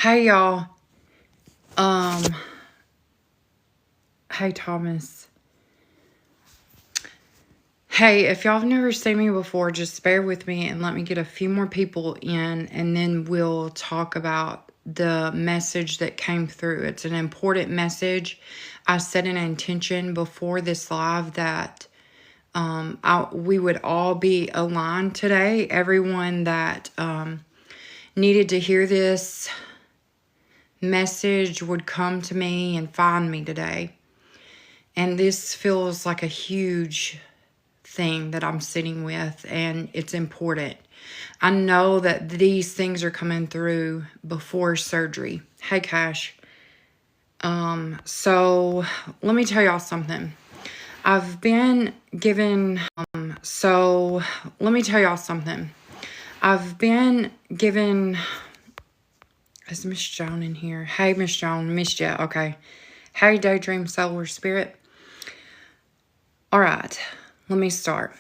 Hey y'all. Um, hey Thomas. Hey, if y'all have never seen me before, just bear with me and let me get a few more people in, and then we'll talk about the message that came through. It's an important message. I set an intention before this live that we would all be aligned today. Everyone that needed to hear this message would come to me and find me today. And this feels like a huge thing that I'm sitting with, and it's important. I know that these things are coming through before surgery. Hey, Cash. So let me tell y'all something. I've been given, let me tell y'all something. I've been given, is Miss Joan in here? Hey, Miss Joan, missed ya. Okay. Hey, Daydream Solar Spirit. All right, let me start.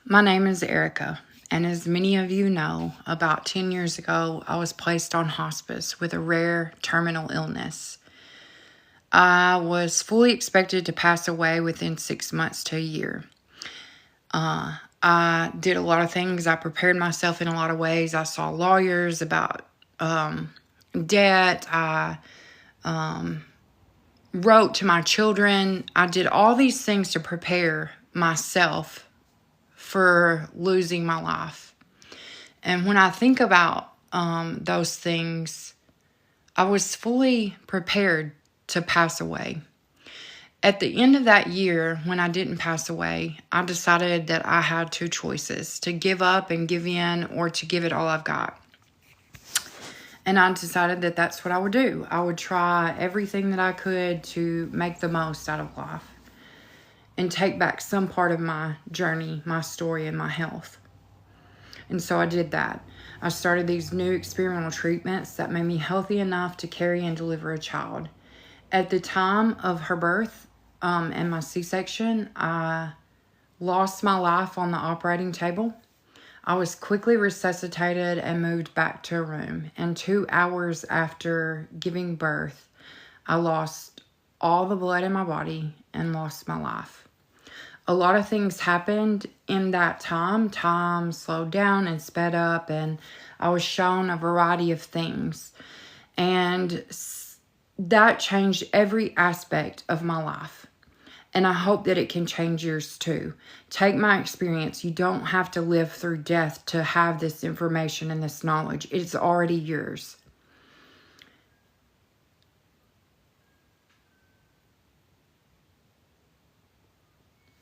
My name is Erica, and as many of you know, about 10 years ago, I was placed on hospice with a rare terminal illness. I was fully expected to pass away within 6 months to a year. I did a lot of things. I prepared myself in a lot of ways. I saw lawyers about debt. I wrote to my children. I did all these things to prepare myself for losing my life. And when I think about those things, I was fully prepared to pass away. At the end of that year, when I didn't pass away, I decided that I had two choices: to give up and give in, or to give it all I've got. And I decided that that's what I would do. I would try everything that I could to make the most out of life and take back some part of my journey, my story, and my health. And so I did that. I started these new experimental treatments that made me healthy enough to carry and deliver a child. At the time of her birth and my C-section, I lost my life on the operating table. I was quickly resuscitated and moved back to a room. And 2 hours after giving birth, I lost all the blood in my body and lost my life. A lot of things happened in that time. Time slowed down and sped up, and I was shown a variety of things. And that changed every aspect of my life. And I hope that it can change yours too. Take my experience. You don't have to live through death to have this information and this knowledge. It's already yours.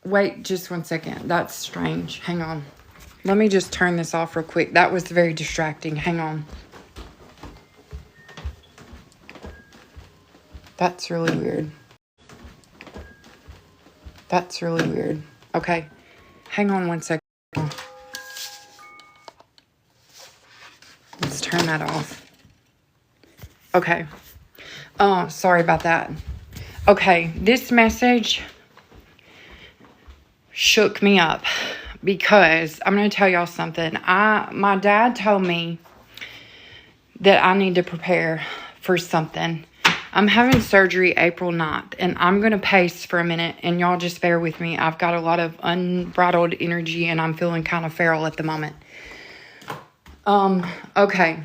Wait just 1 second. That's strange. Hang on. Let me just turn this off real quick. That was very distracting. Hang on. That's really weird. That's really weird. Okay. Hang on 1 second. Let's turn that off. Okay. Oh, sorry about that. Okay. This message shook me up because I'm going to tell y'all something. My dad told me that I need to prepare for something. I'm having surgery April 9th, and I'm going to pace for a minute, and y'all just bear with me. I've got a lot of unbridled energy, and I'm feeling kind of feral at the moment. Okay.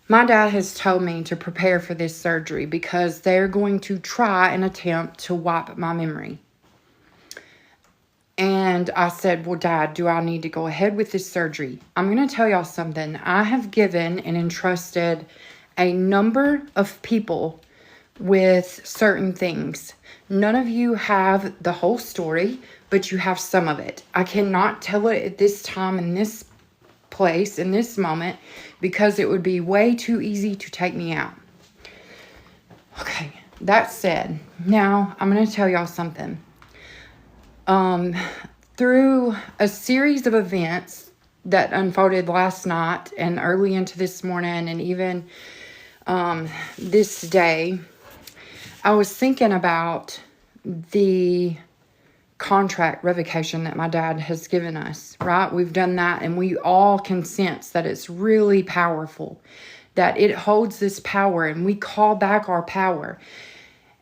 My dad has told me to prepare for this surgery because they're going to try and attempt to wipe my memory. And I said, well, Dad, do I need to go ahead with this surgery? I'm going to tell y'all something. I have given and entrusted a number of people with certain things. None of you have the whole story, but you have some of it. I cannot tell it at this time, in this place, in this moment, because it would be way too easy to take me out. Okay, that said, now I'm going to tell y'all something. Through a series of events that unfolded last night and early into this morning and even this day, I was thinking about the contract revocation that my dad has given us, right? We've done that, and we all can sense that it's really powerful, that it holds this power, and we call back our power.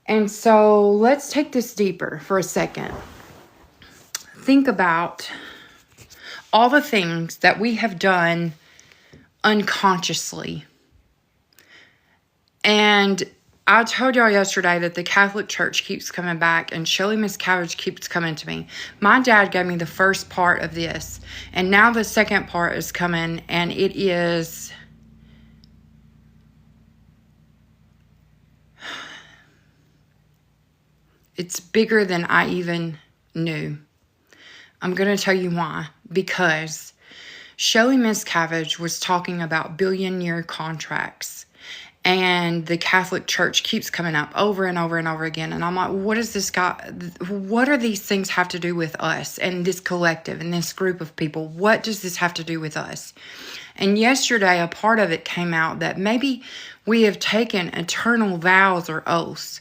And so let's take this deeper for a second. Think about all the things that we have done unconsciously. And I told y'all yesterday that the Catholic Church keeps coming back, and Shelly Miscavige keeps coming to me. My dad gave me the first part of this, and now the second part is coming, and it's bigger than I even knew. I'm going to tell you why. Because Shelly Miscavige was talking about billion-year contracts. And the Catholic Church keeps coming up over and over and over again. And I'm like, what do these things have to do with us and this collective and this group of people? What does this have to do with us? And yesterday, a part of it came out that maybe we have taken eternal vows or oaths.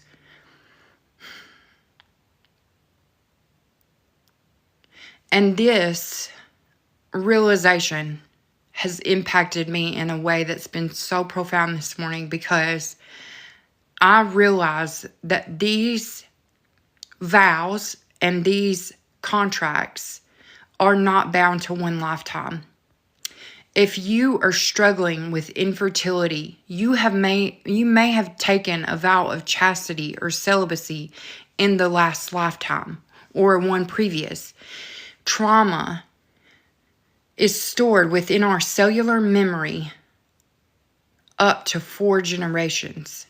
And this realization has impacted me in a way that's been so profound this morning, because I realize that these vows and these contracts are not bound to one lifetime. If you are struggling with infertility, you may have taken a vow of chastity or celibacy in the last lifetime or one previous. Trauma is stored within our cellular memory up to 4 generations.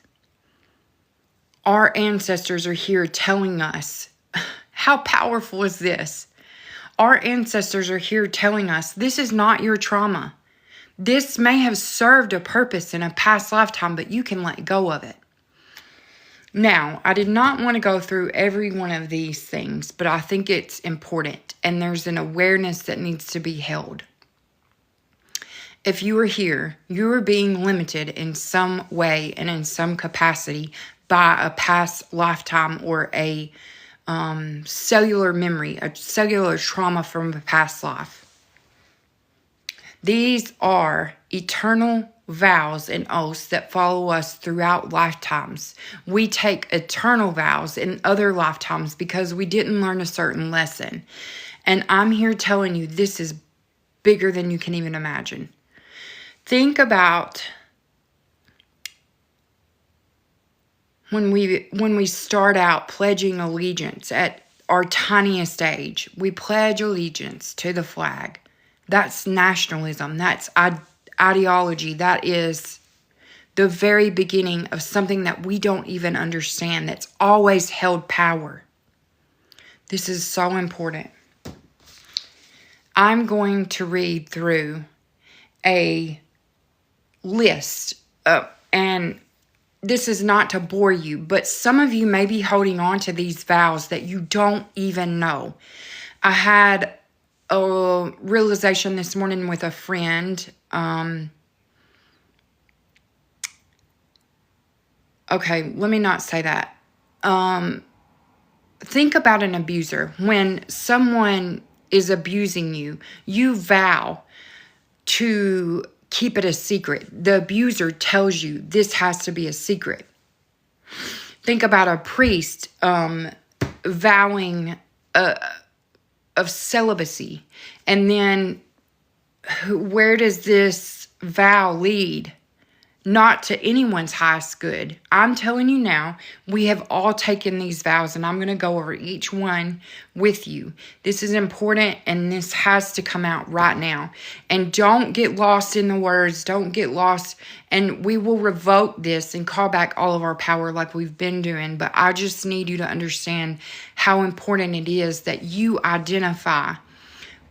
Our ancestors are here telling us, how powerful is this? Our ancestors are here telling us, this is not your trauma. This may have served a purpose in a past lifetime, but you can let go of it. Now, I did not want to go through every one of these things, but I think it's important, and there's an awareness that needs to be held. If you are here, you are being limited in some way and in some capacity by a past lifetime or a cellular memory, a cellular trauma from a past life. These are eternal vows and oaths that follow us throughout lifetimes. We take eternal vows in other lifetimes because we didn't learn a certain lesson. And I'm here telling you, this is bigger than you can even imagine. Think about when we start out pledging allegiance at our tiniest age. We pledge allegiance to the flag. That's nationalism. That's ideology. That is the very beginning of something that we don't even understand, that's always held power. This is so important. I'm going to read through a list, and this is not to bore you, but some of you may be holding on to these vows that you don't even know. I had a realization this morning with a friend. Okay, let me not say that. Think about an abuser. When someone is abusing you, you vow to keep it a secret. The abuser tells you this has to be a secret. Think about a priest vowing of celibacy. And then where does this vow lead? Not to anyone's highest good. I'm telling you now, we have all taken these vows, and I'm going to go over each one with you. This is important, and this has to come out right now. And don't get lost in the words. Don't get lost. And we will revoke this and call back all of our power like we've been doing. But I just need you to understand how important it is that you identify.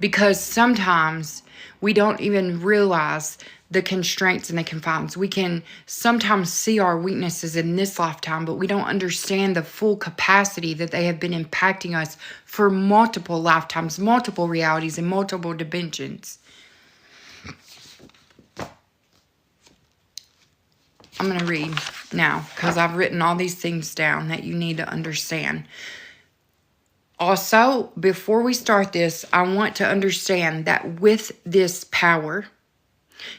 Because sometimes we don't even realize the constraints and the confines. We can sometimes see our weaknesses in this lifetime, but we don't understand the full capacity that they have been impacting us for multiple lifetimes, multiple realities, and multiple dimensions. I'm going to read now because I've written all these things down that you need to understand. Also, before we start this, I want to understand that with this power,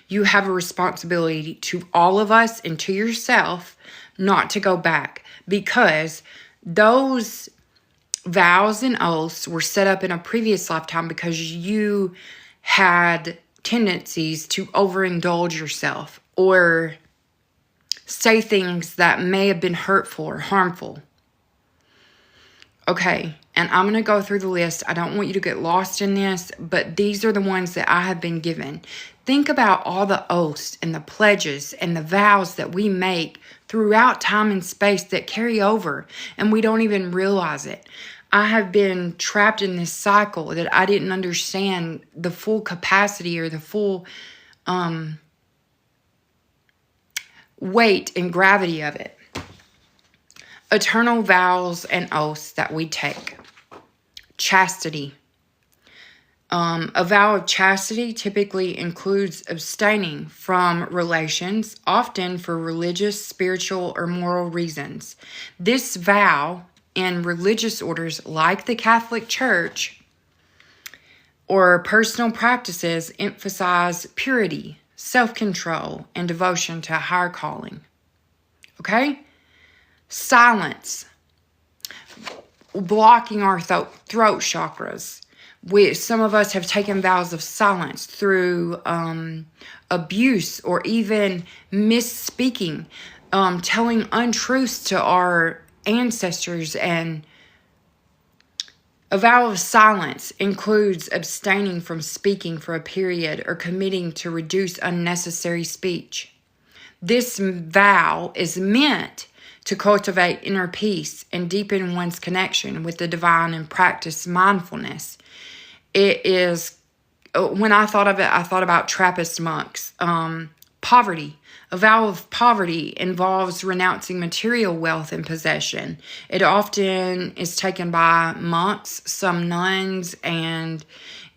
you have a responsibility to all of us and to yourself not to go back, because those vows and oaths were set up in a previous lifetime because you had tendencies to overindulge yourself or say things that may have been hurtful or harmful. Okay, and I'm going to go through the list. I don't want you to get lost in this, but these are the ones that I have been given. Think about all the oaths and the pledges and the vows that we make throughout time and space that carry over, and we don't even realize it. I have been trapped in this cycle that I didn't understand the full capacity or the full weight and gravity of it. Eternal vows and oaths that we take. Chastity. A vow of chastity typically includes abstaining from relations, often for religious, spiritual, or moral reasons. This vow in religious orders like the Catholic Church or personal practices emphasize purity, self-control, and devotion to a higher calling. Okay? Silence. Blocking our throat chakras. Some of us have taken vows of silence through abuse or even misspeaking, telling untruths to our ancestors. And a vow of silence includes abstaining from speaking for a period or committing to reduce unnecessary speech. This vow is meant to cultivate inner peace and deepen one's connection with the divine and practice mindfulness. It is, when I thought of it, I thought about Trappist monks. Poverty. A vow of poverty involves renouncing material wealth and possession. It often is taken by monks, some nuns, and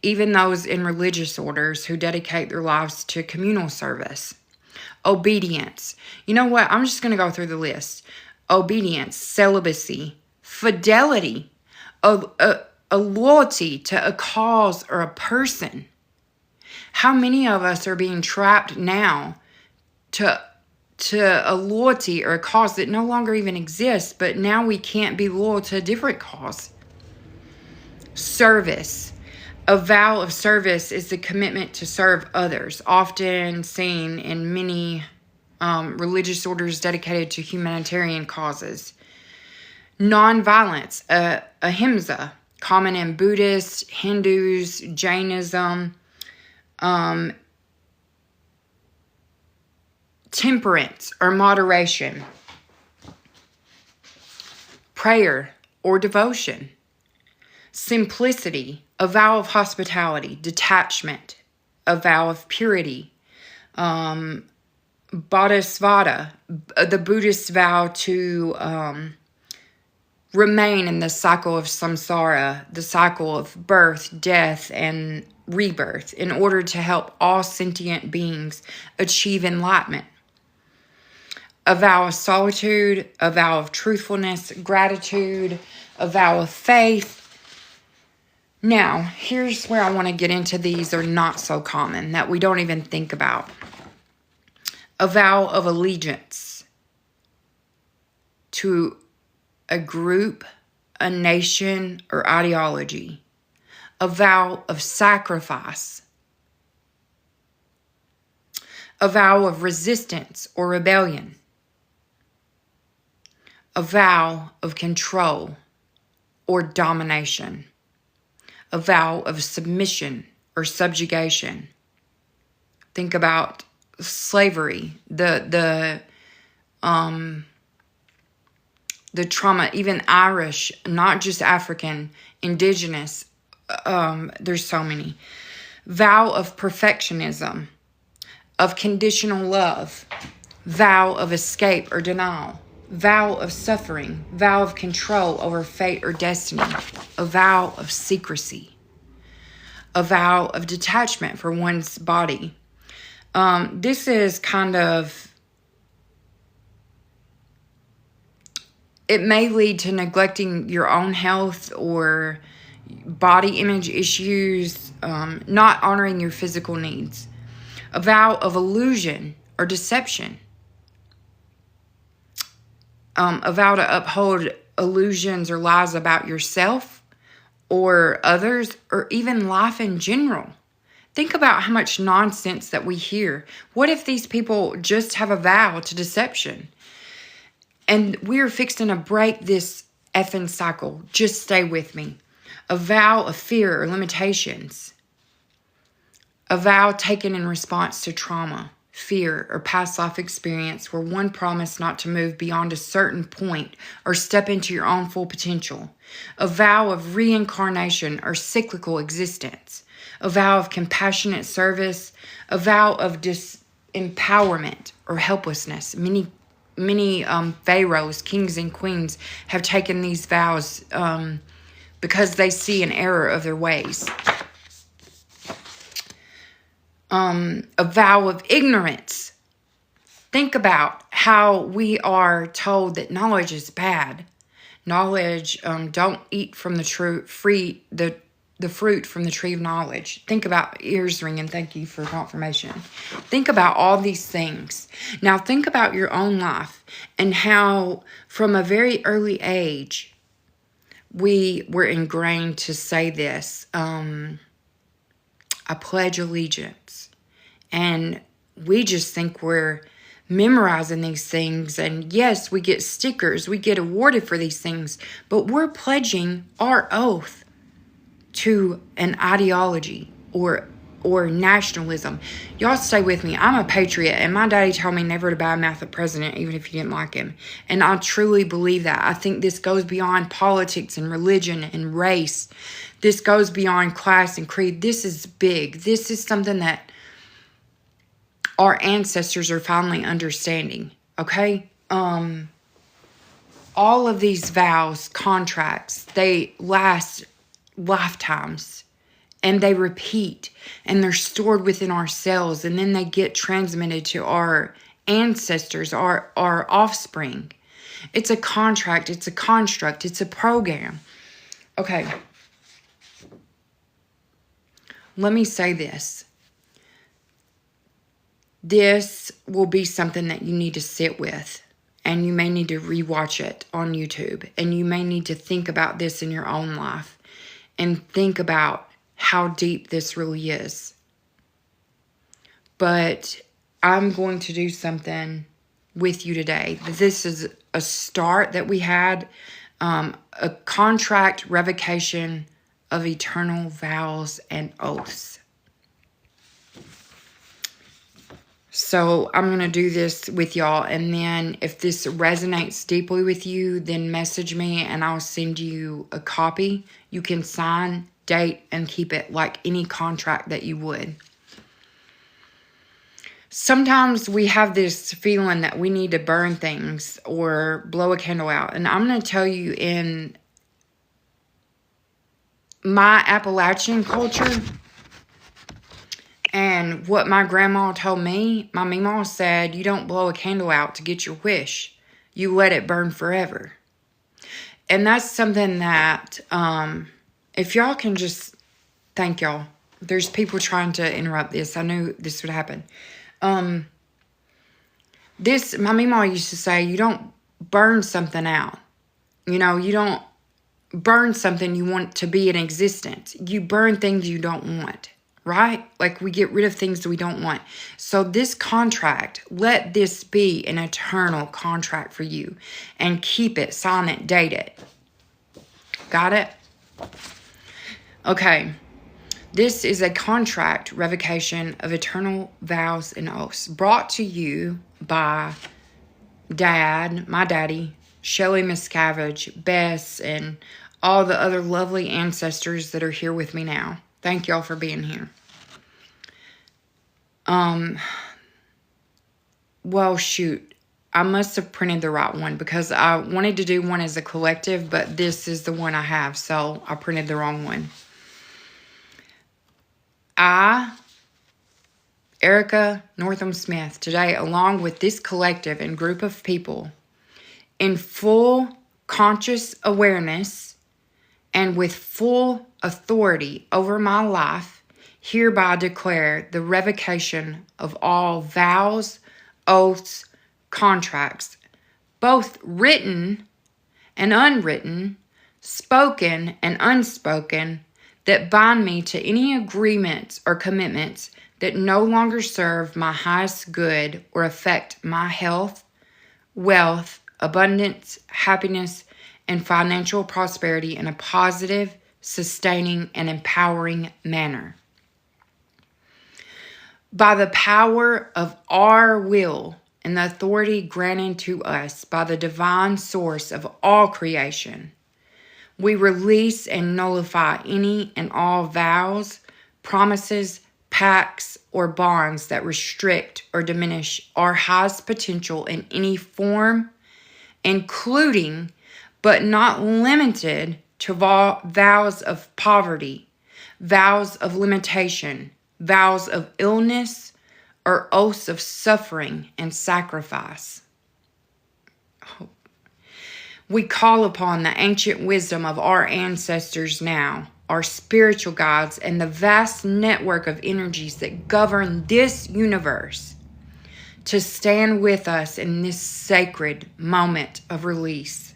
even those in religious orders who dedicate their lives to communal service. Obedience. You know what? I'm just going to go through the list. Obedience, celibacy, fidelity, a loyalty to a cause or a person. How many of us are being trapped now to a loyalty or a cause that no longer even exists, but now we can't be loyal to a different cause? Service. A vow of service is the commitment to serve others, often seen in many religious orders dedicated to humanitarian causes. Non-violence, ahimsa, common in Buddhists, Hindus, Jainism. Temperance or moderation. Prayer or devotion. Simplicity, a vow of hospitality. Detachment, a vow of purity. Bodhisattva, the Buddhist vow to remain in the cycle of samsara, the cycle of birth, death, and rebirth, in order to help all sentient beings achieve enlightenment. A vow of solitude, a vow of truthfulness, gratitude, a vow of faith. Now, here's where I want to get into these are not so common, that we don't even think about. A vow of allegiance to a group, a nation, or ideology. A vow of sacrifice. A vow of resistance or rebellion. A vow of control or domination. A vow of submission or subjugation. Think about slavery, the trauma, even Irish, not just African, indigenous. There's so many. Vow of perfectionism, of conditional love, vow of escape or denial, vow of suffering, vow of control over fate or destiny, a vow of secrecy, a vow of detachment for one's body. This is kind of it may lead to neglecting your own health or body image issues, not honoring your physical needs. A vow of illusion or deception. A vow to uphold illusions or lies about yourself or others or even life in general. Think about how much nonsense that we hear. What if these people just have a vow to deception? And we're fixing to break this effing cycle. Just stay with me. A vow of fear or limitations. A vow taken in response to trauma, fear, or past life experience where one promised not to move beyond a certain point or step into your own full potential. A vow of reincarnation or cyclical existence. A vow of compassionate service. A vow of disempowerment or helplessness. Many pharaohs, kings, and queens have taken these vows because they see an error of their ways. A vow of ignorance. Think about how we are told that knowledge is bad. Knowledge, don't eat from the fruit from the tree of knowledge. Think about ears ringing. Thank you for confirmation. Think about all these things. Now think about your own life and how from a very early age we were ingrained to say this. I pledge allegiance. And we just think we're memorizing these things. And yes, we get stickers. We get awarded for these things. But we're pledging our oath to an ideology or nationalism. Y'all stay with me. I'm a patriot. And my daddy told me never to badmouth the president, even if you didn't like him. And I truly believe that. I think this goes beyond politics and religion and race. This goes beyond class and creed. This is big. This is something that our ancestors are finally understanding. Okay? All of these vows, contracts, they last lifetimes. And they repeat. And they're stored within our cells. And then they get transmitted to our ancestors, our offspring. It's a contract. It's a construct. It's a program. Okay. Let me say this. This will be something that you need to sit with. And you may need to rewatch it on YouTube. And you may need to think about this in your own life. And think about how deep this really is. But I'm going to do something with you today. This is a start that we had. A contract revocation of eternal vows and oaths. So I'm going to do this with y'all. And then if this resonates deeply with you, then message me and I'll send you a copy. You can sign, date, and keep it like any contract that you would. Sometimes we have this feeling that we need to burn things or blow a candle out. And I'm going to tell you, in my Appalachian culture and what my grandma told me, my mama said, you don't blow a candle out to get your wish. You let it burn forever. And that's something that, if y'all can just, thank y'all. There's people trying to interrupt this. I knew this would happen. My mama used to say, you don't burn something out. You know, you don't burn something you want to be in existence. You burn things you don't want, right? Like we get rid of things that we don't want. So this contract, let this be an eternal contract for you and keep it, sign it, date it. Got it? Okay. This is a contract revocation of eternal vows and oaths brought to you by my daddy, Shelly Miscavige, Bess, and all the other lovely ancestors that are here with me now. Thank y'all for being here. Well, shoot. I must have printed the right one because I wanted to do one as a collective, but this is the one I have, so I printed the wrong one. I, Erica Northam-Smith, today, along with this collective and group of people, in full conscious awareness and with full authority over my life, hereby declare the revocation of all vows, oaths, contracts, both written and unwritten, spoken and unspoken, that bind me to any agreements or commitments that no longer serve my highest good or affect my health, wealth, abundance, happiness, and financial prosperity in a positive, sustaining, and empowering manner. By the power of our will and the authority granted to us by the divine source of all creation, we release and nullify any and all vows, promises, pacts, or bonds that restrict or diminish our highest potential in any form, including but not limited to vows of poverty, vows of limitation, vows of illness, or oaths of suffering and sacrifice. We call upon the ancient wisdom of our ancestors now, our spiritual guides, and the vast network of energies that govern this universe to stand with us in this sacred moment of release.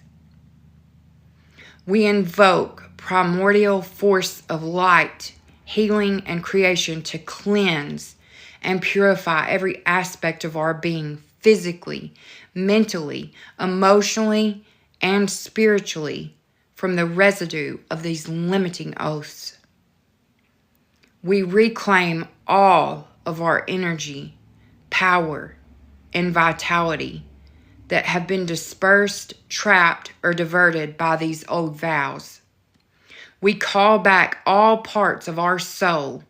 We invoke primordial force of light, healing, and creation to cleanse and purify every aspect of our being physically, mentally, emotionally, and spiritually from the residue of these limiting oaths. We reclaim all of our energy, power, and vitality that have been dispersed, trapped, or diverted by these old vows. We call back all parts of our soul,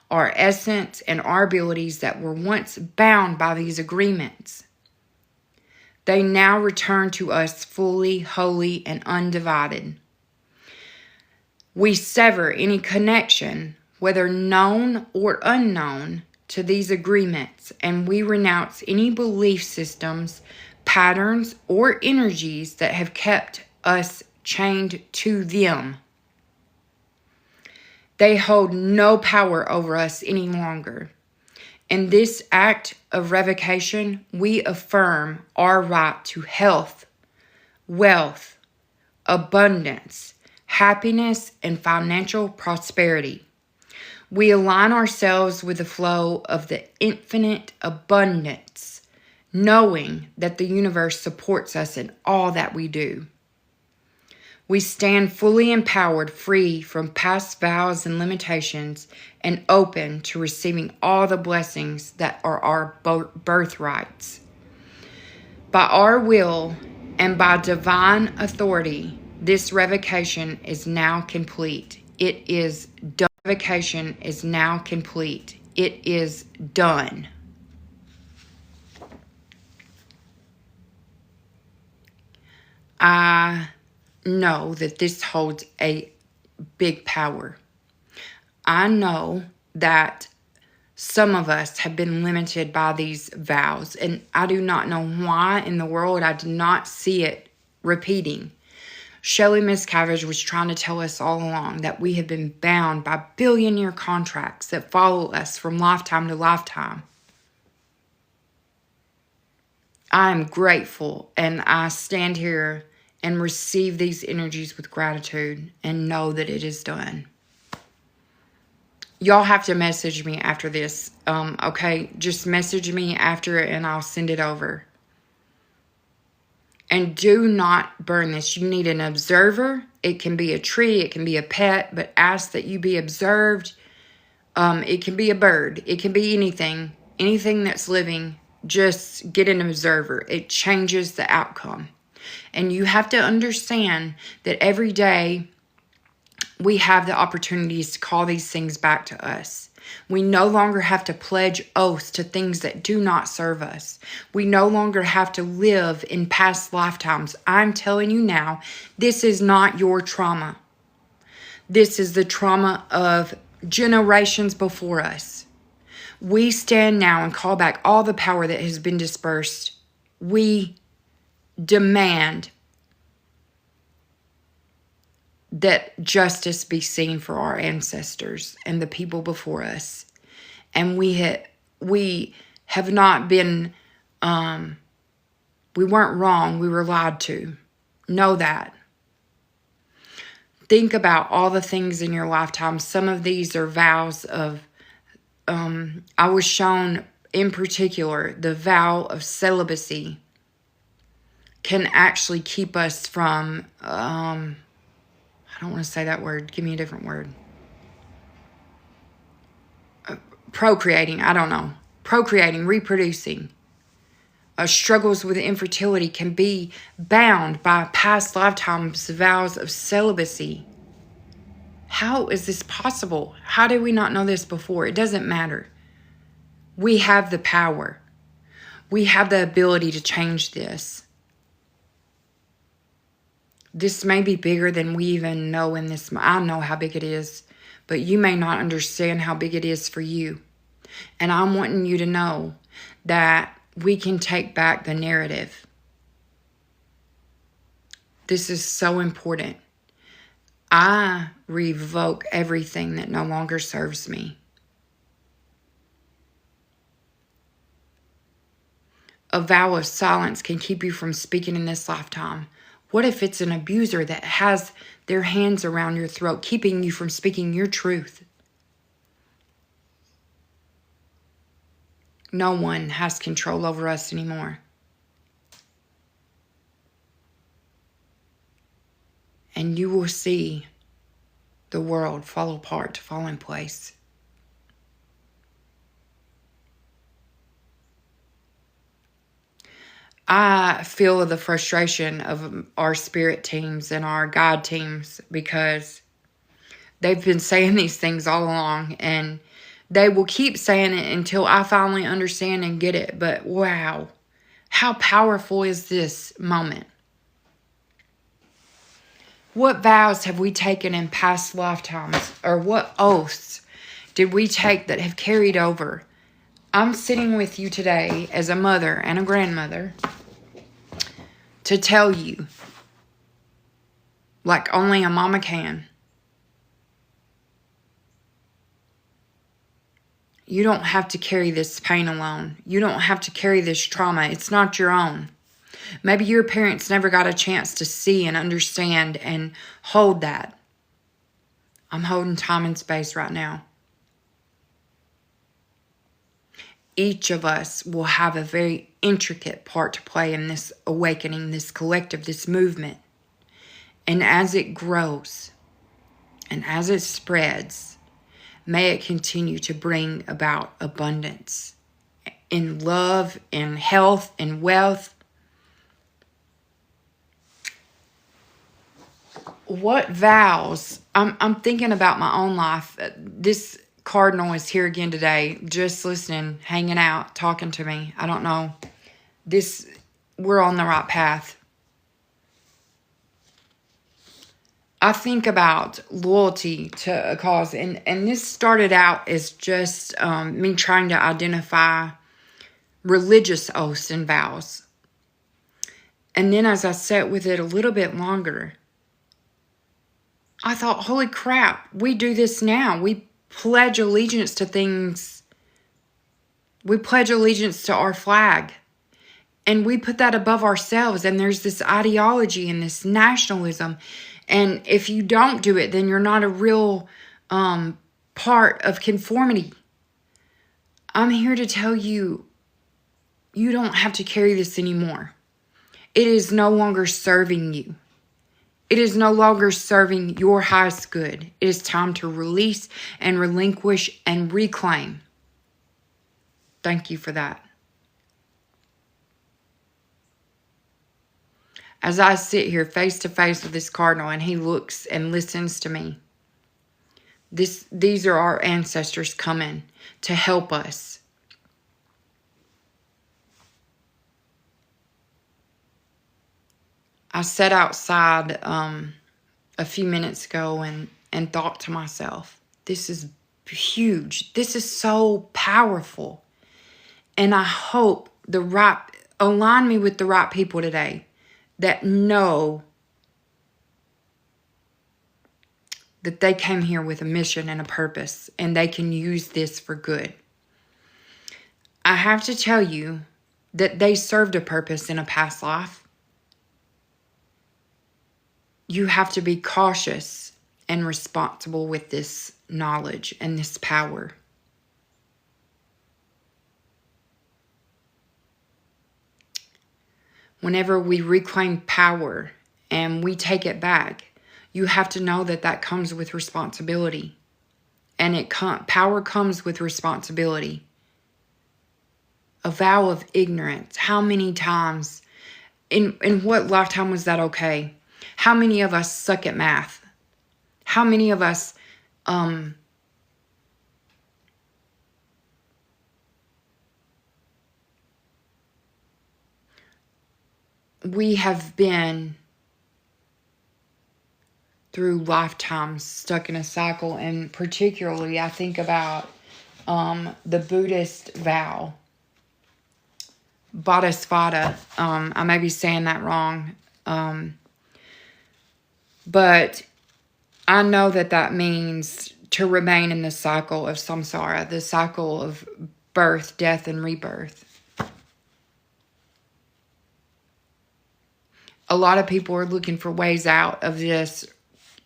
our essence, and our abilities that were once bound by these agreements. They now return to us fully, wholly, and undivided. We sever any connection, whether known or unknown, to these agreements, and we renounce any belief systems, patterns, or energies that have kept us chained to them. They hold no power over us any longer. In this act of revocation, we affirm our right to health, wealth, abundance, happiness, and financial prosperity. We align ourselves with the flow of the infinite abundance, knowing that the universe supports us in all that we do. We stand fully empowered, free from past vows and limitations, and open to receiving all the blessings that are our birthrights. By our will and by divine authority, this revocation is now complete. It is done. Revocation is now complete. It is done. I know that this holds a big power. I know that some of us have been limited by these vows, and I do not know why in the world I did not see it repeating. Shelley Miscavige was trying to tell us all along that we have been bound by billion-year contracts that follow us from lifetime to lifetime. I am grateful, and I stand here and receive these energies with gratitude and know that it is done. Y'all have to message me after this, okay? Just message me after and I'll send it over. And do not burn this. You need an observer. It can be a tree. It can be a pet. But ask that you be observed. It can be a bird. It can be anything. Anything that's living. Just get an observer. It changes the outcome. And you have to understand that every day we have the opportunities to call these things back to us. We no longer have to pledge oaths to things that do not serve us. We no longer have to live in past lifetimes. I'm telling you now, this is not your trauma. This is the trauma of generations before us. We stand now and call back all the power that has been dispersed. We demand that justice be seen for our ancestors and the people before us. And we have not been, we weren't wrong. We were lied to. Know that. Think about all the things in your lifetime. Some of these are vows of, I was shown in particular, the vow of celibacy can actually keep us from, I don't want to say that word. Give me a different word. Procreating, I don't know. Procreating, reproducing. Struggles with infertility can be bound by past lifetimes' vows of celibacy. How is this possible? How did we not know this before? It doesn't matter. We have the power. We have the ability to change this. This may be bigger than we even know in this. I know how big it is, but you may not understand how big it is for you. And I'm wanting you to know that we can take back the narrative. This is so important. I revoke everything that no longer serves me. A vow of silence can keep you from speaking in this lifetime. What if it's an abuser that has their hands around your throat, keeping you from speaking your truth? No one has control over us anymore. And you will see the world fall apart, fall in place. I feel the frustration of our spirit teams and our guide teams because they've been saying these things all along, and they will keep saying it until I finally understand and get it. But wow, how powerful is this moment? What vows have we taken in past lifetimes, or what oaths did we take that have carried over? I'm sitting with you today as a mother and a grandmother to tell you, like only a mama can, you don't have to carry this pain alone. You don't have to carry this trauma. It's not your own. Maybe your parents never got a chance to see and understand and hold that. I'm holding time and space right now. Each of us will have a very intricate part to play in this awakening, this collective, this movement. And as it grows and as it spreads, may it continue to bring about abundance in love, in health, in wealth. What vows? I'm thinking about my own life. This cardinal is here again today, just listening, hanging out, talking to me. I don't know. We're on the right path. I think about loyalty to a cause, and this started out as just me trying to identify religious oaths and vows. And then as I sat with it a little bit longer, I thought, holy crap, we do this now. We pledge allegiance to things. We pledge allegiance to our flag. And we put that above ourselves. And there's this ideology and this nationalism. And if you don't do it, then you're not a real part of conformity. I'm here to tell you, you don't have to carry this anymore. It is no longer serving you. It is no longer serving your highest good. It is time to release and relinquish and reclaim. Thank you for that. As I sit here face to face with this cardinal and he looks and listens to me, these are our ancestors coming to help us. I sat outside a few minutes ago and thought to myself, this is huge. This is so powerful. And I hope align me with the right people today that know that they came here with a mission and a purpose, and they can use this for good. I have to tell you that they served a purpose in a past life. You have to be cautious and responsible with this knowledge and this power. Whenever we reclaim power and we take it back, you have to know that that comes with responsibility. And power comes with responsibility. A vow of ignorance. How many times, in what lifetime was that okay? How many of us suck at math? How many of us we have been through lifetimes stuck in a cycle, and particularly I think about the Buddhist vow, Bodhisattva. I may be saying that wrong, but I know that means to remain in the cycle of samsara, the cycle of birth, death, and rebirth. A lot of people are looking for ways out of this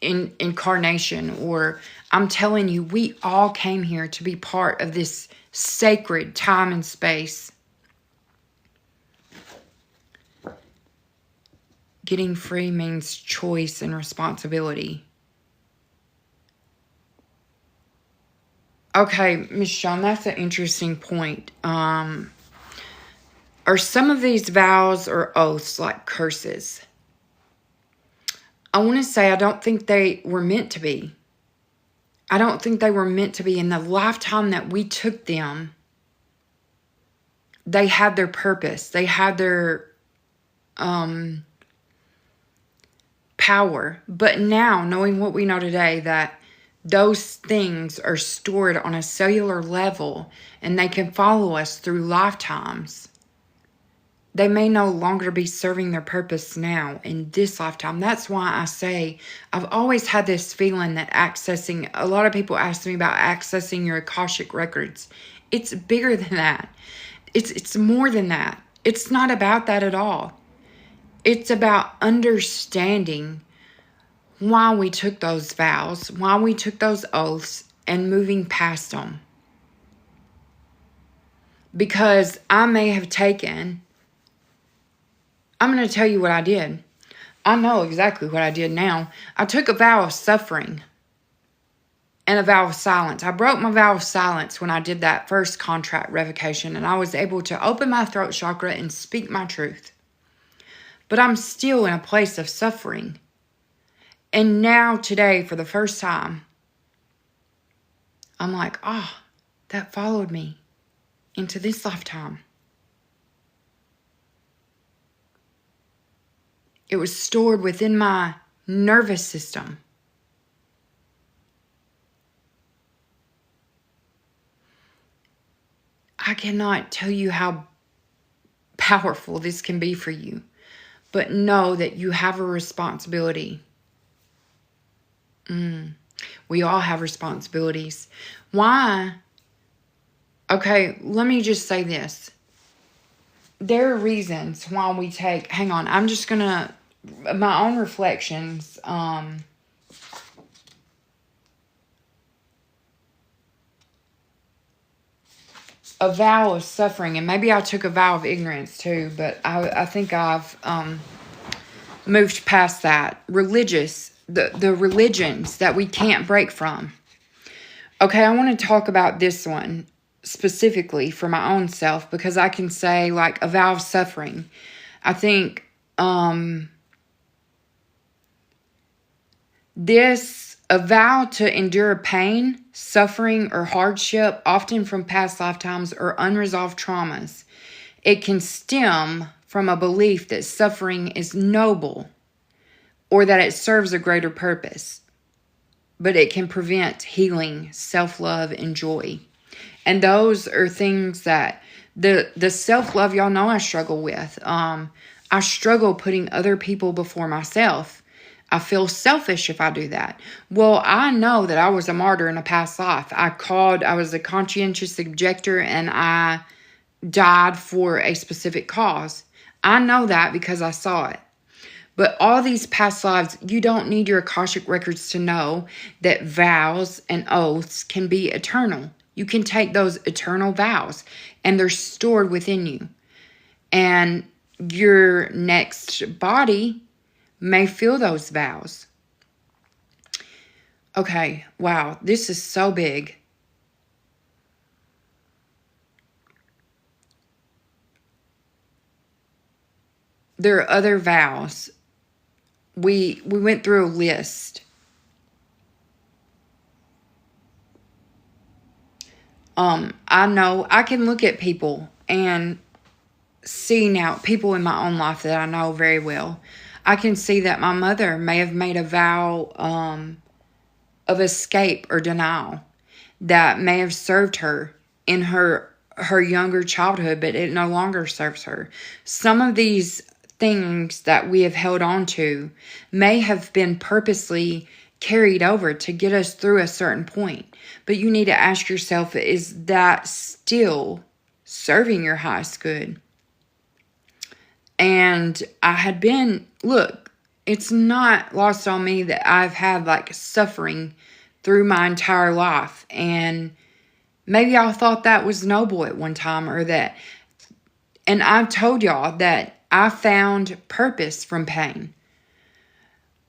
incarnation, or I'm telling you, we all came here to be part of this sacred time and space. Getting free means choice and responsibility. Okay, Miss Shawn, that's an interesting point. Are some of these vows or oaths like curses? I want to say I don't think they were meant to be. I don't think they were meant to be. In the lifetime that we took them, they had their purpose. They had their power. But now, knowing what we know today, that those things are stored on a cellular level and they can follow us through lifetimes. They may no longer be serving their purpose now in this lifetime. That's why I say I've always had this feeling that accessing, a lot of people ask me about accessing your Akashic records. It's bigger than that. It's more than that. It's not about that at all. It's about understanding why we took those vows, why we took those oaths, and moving past them. Because I may have taken... I'm going to tell you what I did. I know exactly what I did now. I took a vow of suffering and a vow of silence. I broke my vow of silence when I did that first contract revocation, and I was able to open my throat chakra and speak my truth. But I'm still in a place of suffering. And now, today, for the first time, I'm like, that followed me into this lifetime. It was stored within my nervous system. I cannot tell you how powerful this can be for you, but know that you have a responsibility. We all have responsibilities. Why? Okay, let me just say this. There are reasons why we take... Hang on, I'm just going to... My own reflections. A vow of suffering, and maybe I took a vow of ignorance too, but I think I've moved past that. The religions that we can't break from. Okay, I want to talk about this one specifically for my own self, because I can say, like, a vow of suffering. I think a vow to endure pain, suffering, or hardship, often from past lifetimes or unresolved traumas. It can stem from a belief that suffering is noble or that it serves a greater purpose. But it can prevent healing, self-love, and joy. And those are things that the self-love, y'all know I struggle with. I struggle putting other people before myself. I feel selfish if I do that. Well, I know that I was a martyr in a past life. I was a conscientious objector, and I died for a specific cause. I know that because I saw it. But all these past lives, you don't need your Akashic records to know that vows and oaths can be eternal. You can take those eternal vows, and they're stored within you. And your next body may feel those vows. Okay, wow, this is so big. There are other vows. We went through a list. I know I can look at people and see now people in my own life that I know very well. I can see that my mother may have made a vow of escape or denial that may have served her in her younger childhood, but it no longer serves her. Some of these things that we have held on to may have been purposely carried over to get us through a certain point. But you need to ask yourself, is that still serving your highest good? And I had been, look, it's not lost on me that I've had like suffering through my entire life. And maybe I thought that was noble at one time, or that, and I've told y'all that I found purpose from pain.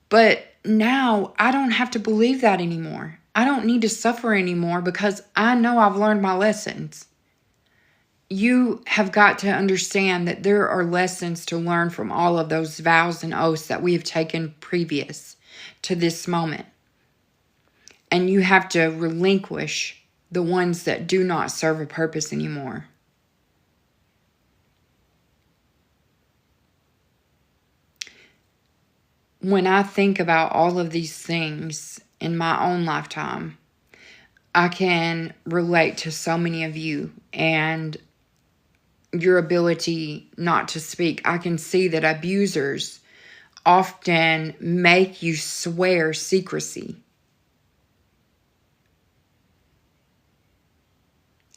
But now I don't have to believe that anymore. I don't need to suffer anymore because I know I've learned my lessons. You have got to understand that there are lessons to learn from all of those vows and oaths that we have taken previous to this moment. And you have to relinquish the ones that do not serve a purpose anymore. When I think about all of these things in my own lifetime, I can relate to so many of you and your ability not to speak. I can see that abusers often make you swear secrecy.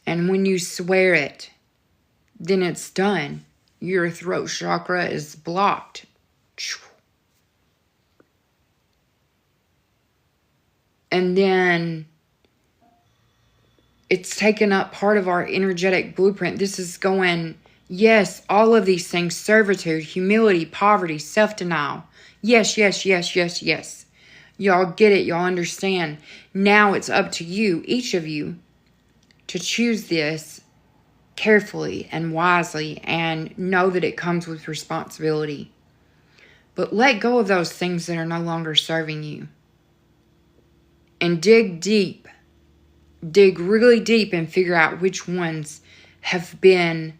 And when you swear it, then it's done. Your throat chakra is blocked. And then it's taken up part of our energetic blueprint. This is going, yes, all of these things: servitude, humility, poverty, self-denial. Yes, yes, yes, yes, yes. Y'all get it. Y'all understand. Now it's up to you, each of you, to choose this carefully and wisely and know that it comes with responsibility. But let go of those things that are no longer serving you. And dig deep. Dig really deep and figure out which ones have been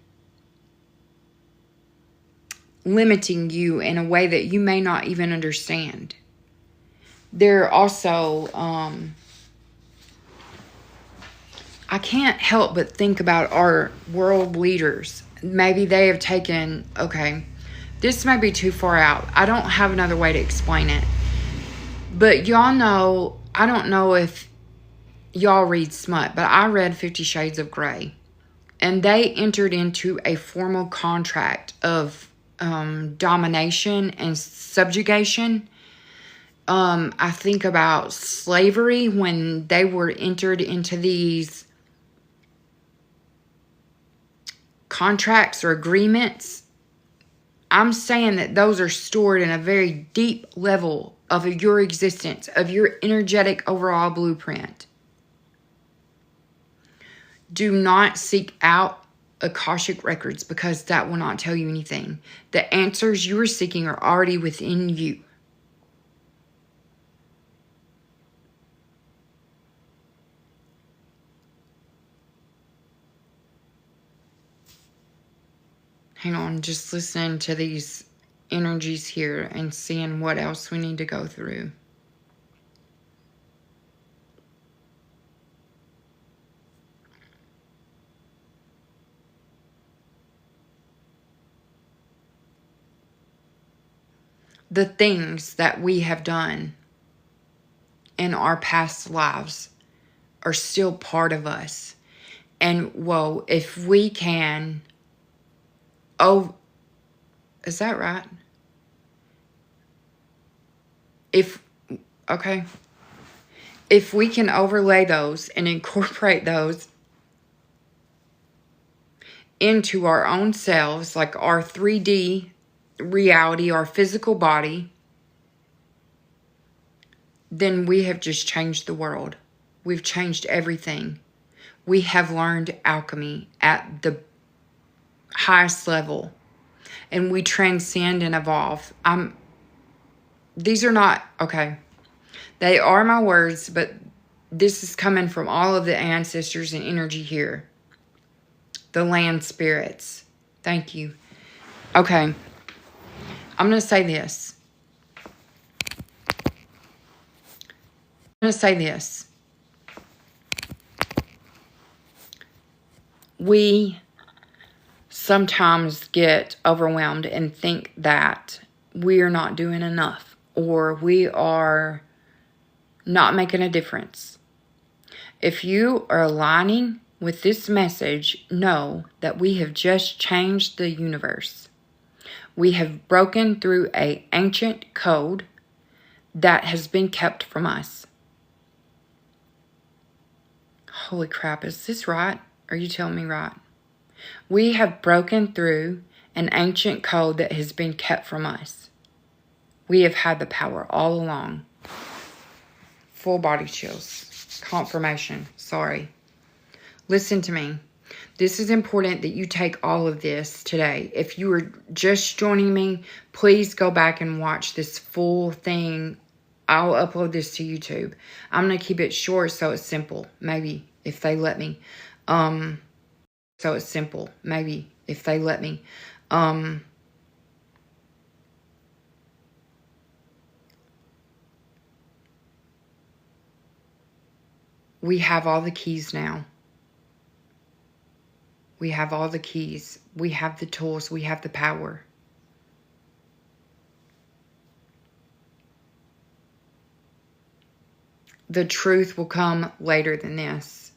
limiting you in a way that you may not even understand. There are also, I can't help but think about our world leaders. Maybe they have taken, okay, this may be too far out. I don't have another way to explain it. But y'all know, I don't know if y'all read smut, but I read 50 Shades of Grey. And they entered into a formal contract of domination and subjugation. I think about slavery when they were entered into these contracts or agreements. I'm saying that those are stored in a very deep level of your existence, of your energetic overall blueprint. Do not seek out Akashic records because that will not tell you anything. The answers you are seeking are already within you. Hang on, just listening to these energies here and seeing what else we need to go through. the things that we have done in our past lives are still part of us. And whoa, if we can, oh, is that right? Okay. If we can overlay those and incorporate those into our own selves, like our 3D reality, our physical body, then we have just changed the world. We've changed everything. We have learned alchemy at the highest level, and we transcend and evolve. These are not, okay, they are my words, but this is coming from all of the ancestors and energy here. The land spirits. Thank you. Okay. I'm going to say this. We sometimes get overwhelmed and think that we are not doing enough, or we are not making a difference. If you are aligning with this message, know that we have just changed the universe. We have broken through an ancient code that has been kept from us. Holy crap, is this right? Are you telling me right? We have broken through an ancient code that has been kept from us. We have had the power all along. Full body chills. Confirmation. Sorry. Listen to me. This is important that you take all of this today. If you are just joining me, please go back and watch this full thing. I'll upload this to YouTube. I'm going to keep it short so it's simple. Maybe, if they let me. So it's simple. Maybe, if they let me. We have all the keys now. We have all the keys. We have the tools. We have the power. The truth will come later than this.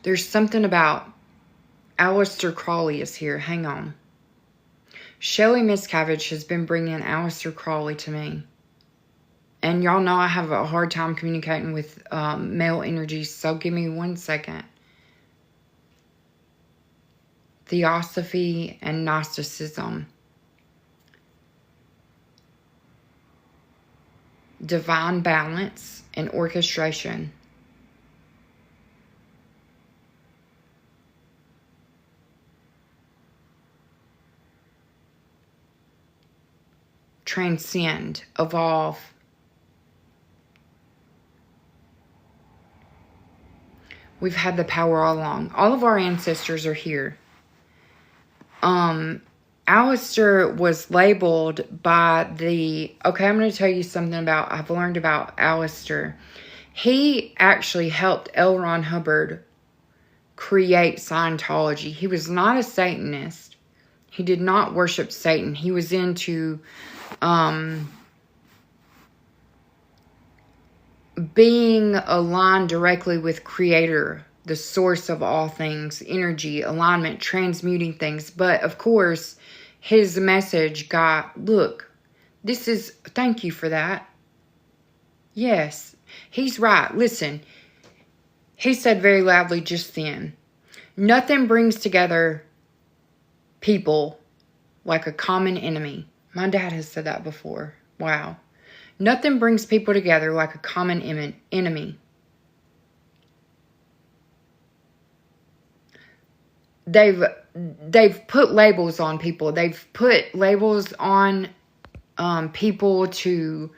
There's something about Aleister Crowley is here. Hang on. Shelly Miscavige has been bringing Aleister Crowley to me. And y'all know I have a hard time communicating with male energies, so give me 1 second. Theosophy and Gnosticism. Divine balance and orchestration. Transcend, evolve. We've had the power all along. All of our ancestors are here. Aleister was labeled by the... Okay, I'm going to tell you something about... I've learned about Aleister. He actually helped L. Ron Hubbard create Scientology. He was not a Satanist. He did not worship Satan. He was into... being aligned directly with Creator, the source of all things, energy, alignment, transmuting things. But of course, his message got, look, this is, thank you for that. Yes, he's right. Listen, he said very loudly just then, nothing brings together people like a common enemy. My dad has said that before. Wow. Nothing brings people together like a common enemy. They've put labels on people. They've put labels on people to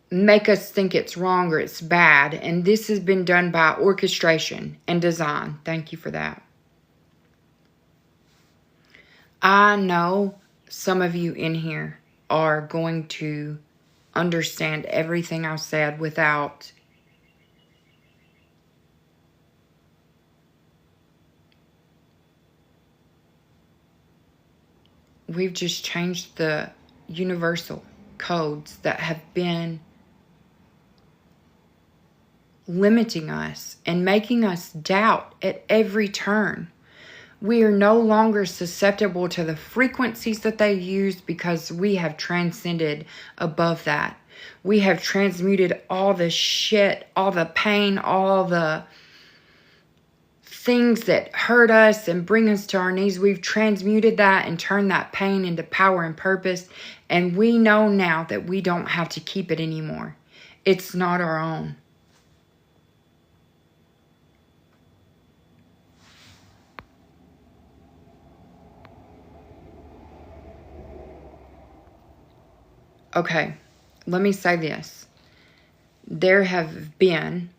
make us think it's wrong or it's bad. And this has been done by orchestration and design. Thank you for that. I know some of you in here are going to understand everything I've said without we've just changed the universal codes that have been limiting us and making us doubt at every turn. We are no longer susceptible to the frequencies that they use because we have transcended above that. We have transmuted all the shit, all the pain, all the things that hurt us and bring us to our knees. We've transmuted that and turned that pain into power and purpose. And we know now that we don't have to keep it anymore. It's not our own. Okay, let me say this. There have been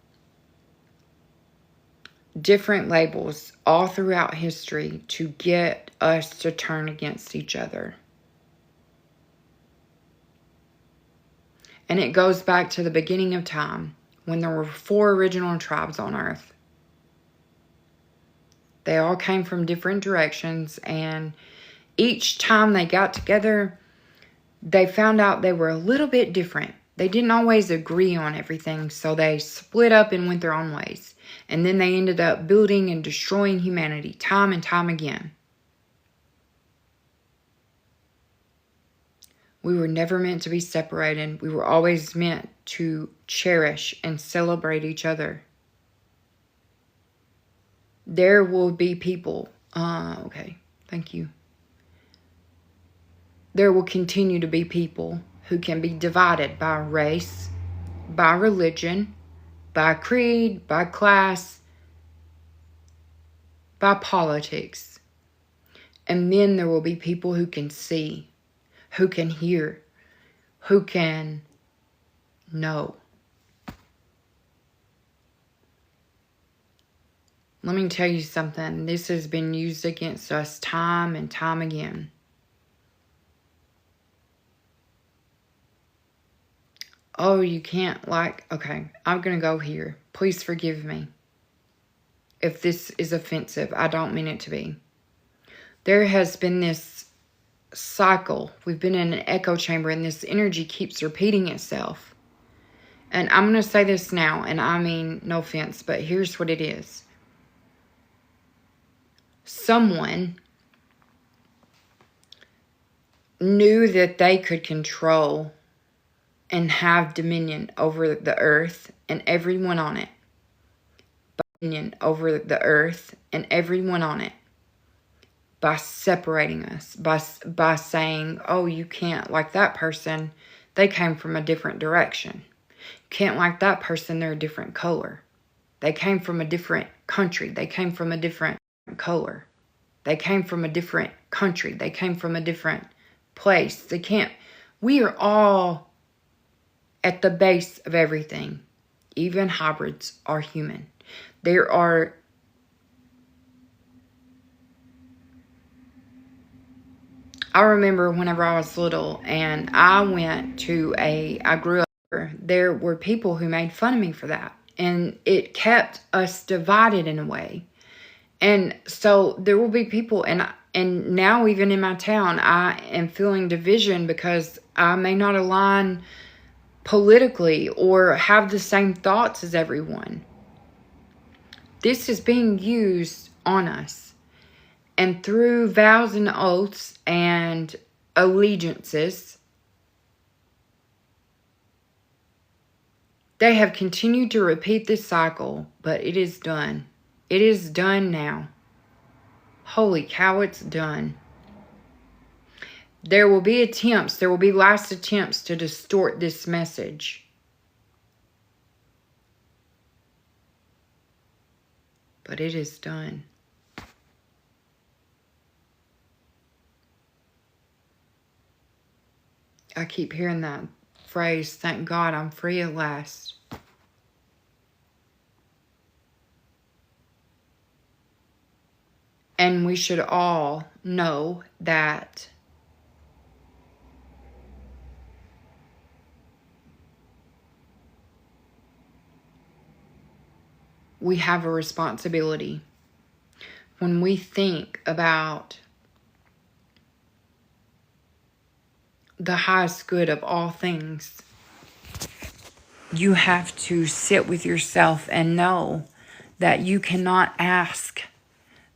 different labels all throughout history to get us to turn against each other. And it goes back to the beginning of time when there were 4 original tribes on earth. They all came from different directions, and each time they got together, they found out they were a little bit different. They didn't always agree on everything, so they split up and went their own ways. And then they ended up building and destroying humanity time and time again. We were never meant to be separated. We were always meant to cherish and celebrate each other. There will be people. Okay, thank you. There will continue to be people who can be divided by race, by religion, by creed, by class, by politics. And then there will be people who can see, who can hear, who can know. Let me tell you something. This has been used against us time and time again. Oh, you can't okay, I'm going to go here. Please forgive me if this is offensive. I don't mean it to be. There has been this cycle. We've been in an echo chamber, and this energy keeps repeating itself. And I'm going to say this now, and I mean no offense, but here's what it is. Someone knew that they could control and have dominion over the earth and everyone on it. Dominion over the earth and everyone on it. By separating us. By saying, oh, you can't like that person. They came from a different direction. You can't like that person. They're a different color. They came from a different country. They came from a different color. They came from a different country. They came from a different place. We are all at the base of everything. Even hybrids are human. I remember whenever I was little and I grew up, there were people who made fun of me for that. And it kept us divided in a way. And so there will be people, and now even in my town, I am feeling division because I may not align politically or have the same thoughts as everyone. This is being used on us. And through vows and oaths and allegiances, they have continued to repeat this cycle, but it is done. It is done now. Holy cow, it's done. There will be last attempts to distort this message. But it is done. I keep hearing that phrase, thank God I'm free at last. And we should all know that we have a responsibility. When we think about the highest good of all things, you have to sit with yourself and know that you cannot ask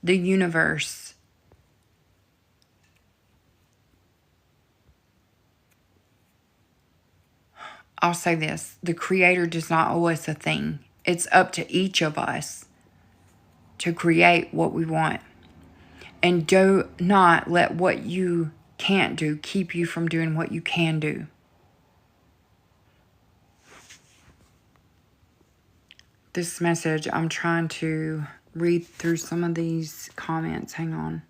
the universe I'll say this, the Creator does not owe us a thing. It's up to each of us to create what we want. And do not let what you can't do keep you from doing what you can do. This message, I'm trying to read through some of these comments. Hang on.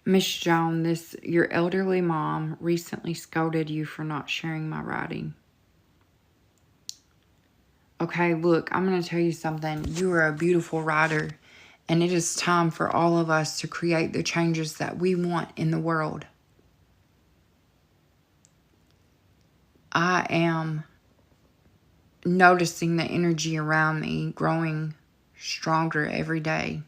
Miss Joan, your elderly mom recently scolded you for not sharing my writing. Okay, look, I'm going to tell you something. You are a beautiful writer, and it is time for all of us to create the changes that we want in the world. I am noticing the energy around me growing stronger every day.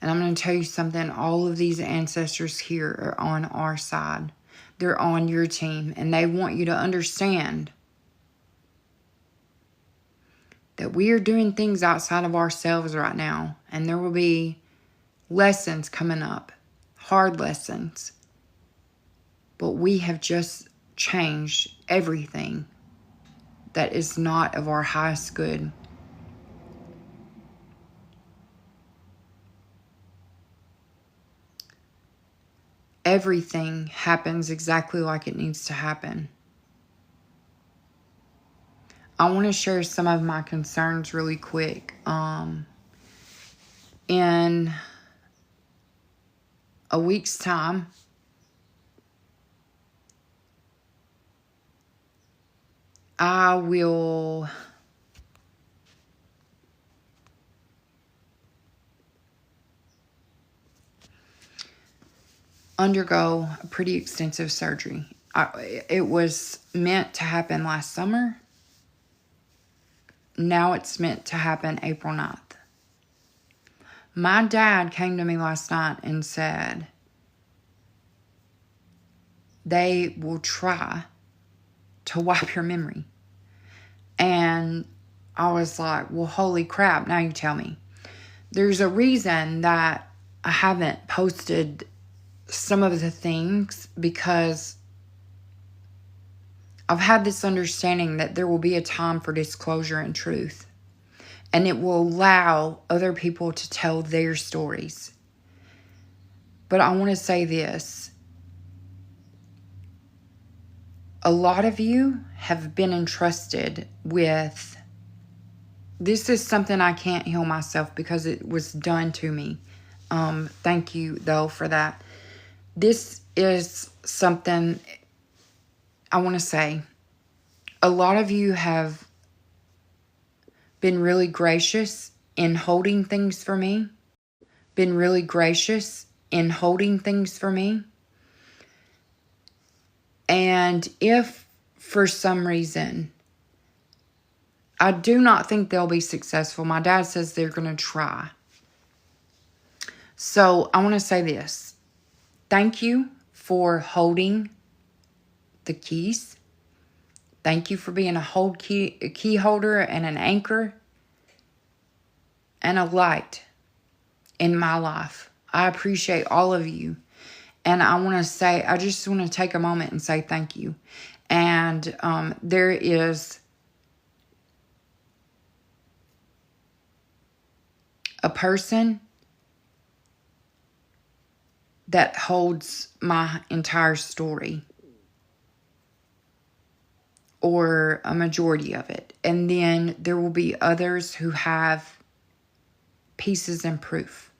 And I'm going to tell you something. All of these ancestors here are on our side. They're on your team. And they want you to understand that we are doing things outside of ourselves right now. And there will be lessons coming up. Hard lessons. But we have just changed everything that is not of our highest good. Everything happens exactly like it needs to happen. I want to share some of my concerns really quick. In a week's time, I will undergo a pretty extensive surgery. It was meant to happen last summer. Now it's meant to happen April 9th. My dad came to me last night and said they will try to wipe your memory. And I was like, well, holy crap, now you tell me. There's a reason that I haven't posted some of the things, because I've had this understanding that there will be a time for disclosure and truth. And it will allow other people to tell their stories. But I want to say this. A lot of you have been entrusted with, this is something I can't heal myself because it was done to me. Thank you, though, for that. This is something I want to say. A lot of you have been really gracious in holding things for me. Been really gracious in holding things for me. And if for some reason, I do not think they'll be successful. My dad says they're going to try. So I want to say this. Thank you for holding the keys. Thank you for being a key holder and an anchor and a light in my life. I appreciate all of you. And I just want to take a moment and say thank you. And there is a person that holds my entire story, or a majority of it. And then there will be others who have pieces and proof.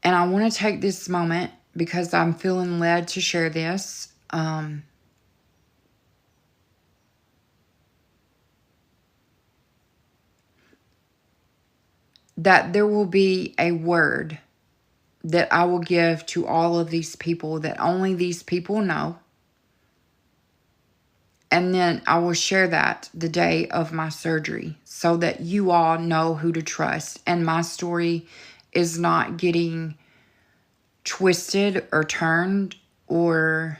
And I want to take this moment because I'm feeling led to share this. That there will be a word that I will give to all of these people that only these people know. And then I will share that the day of my surgery so that you all know who to trust. And my story is not getting twisted or turned or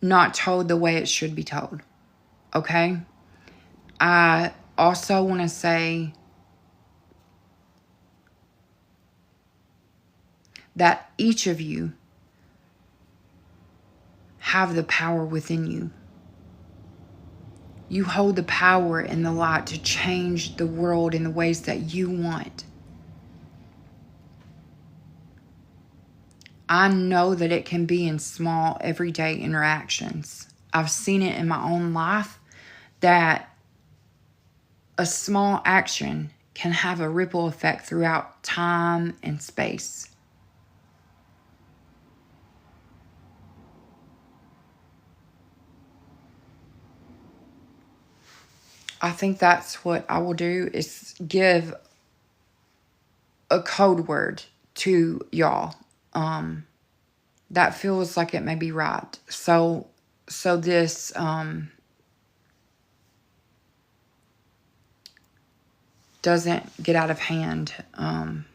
not told the way it should be told. Okay? I also want to say that each of you have the power within you. You hold the power and the light to change the world in the ways that you want. I know that it can be in small, everyday interactions. I've seen it in my own life that a small action can have a ripple effect throughout time and space. I think that's what I will do, is give a code word to y'all. That feels like it may be right. So this doesn't get out of hand. I'm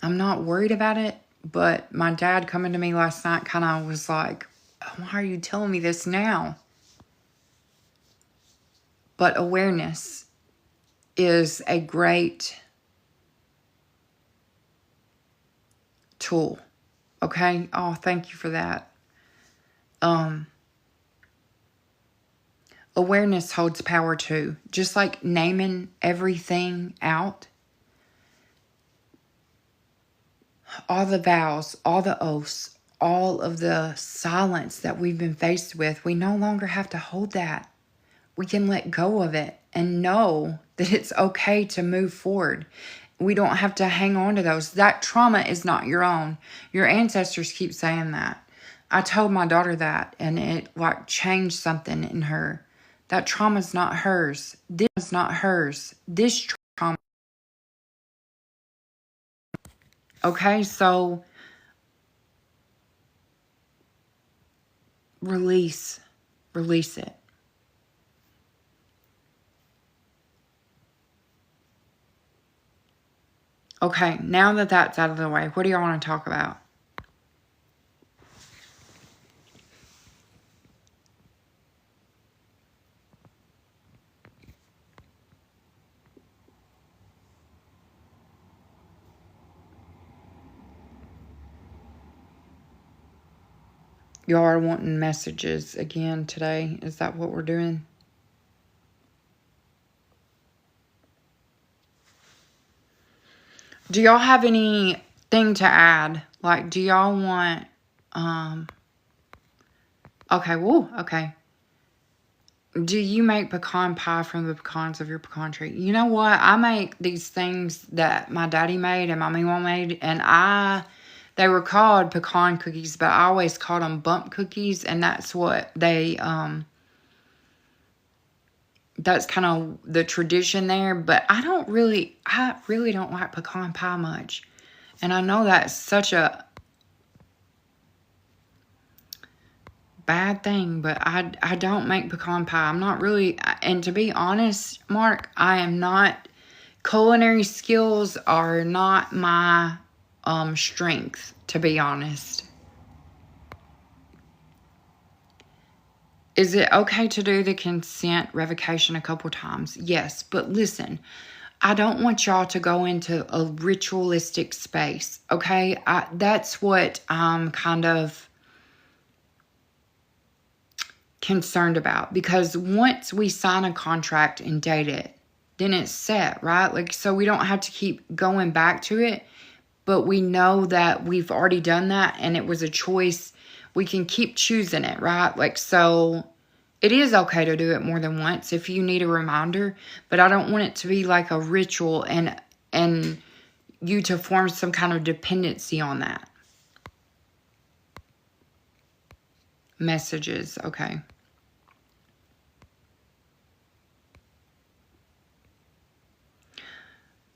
not worried about it, but my dad coming to me last night kind of was like, why are you telling me this now? But awareness is a great tool. Okay? Oh, thank you for that. Awareness holds power too. Just like naming everything out. All the vows, all the oaths, all of the silence that we've been faced with, we no longer have to hold that. We can let go of it and know that it's okay to move forward. We don't have to hang on to those. That trauma is not your own. Your ancestors keep saying that. I told my daughter that, and it like changed something in her. That trauma is not hers. This is not hers. This trauma. Okay, so release it. Okay, now that that's out of the way, what do y'all want to talk about? Y'all are wanting messages again today. Is that what we're doing? Do y'all have anything to add? Like, do y'all want, okay, okay. Do you make pecan pie from the pecans of your pecan tree? You know what? I make these things that my daddy made and my mom made, and they were called pecan cookies, but I always called them bump cookies, and that's what that's kind of the tradition there. But I really don't like pecan pie much. And I know that's such a bad thing, but I don't make pecan pie. I'm not really, and to be honest, Mark, I am not, culinary skills are not my strength, to be honest. Is it okay to do the consent revocation a couple times? Yes, but listen, I don't want y'all to go into a ritualistic space, okay? That's what I'm kind of concerned about, because once we sign a contract and date it, then it's set, right? Like, so we don't have to keep going back to it, but we know that we've already done that and it was a choice. We can keep choosing it, right? Like, so it is okay to do it more than once if you need a reminder, but I don't want it to be like a ritual and you to form some kind of dependency on that. Messages, okay.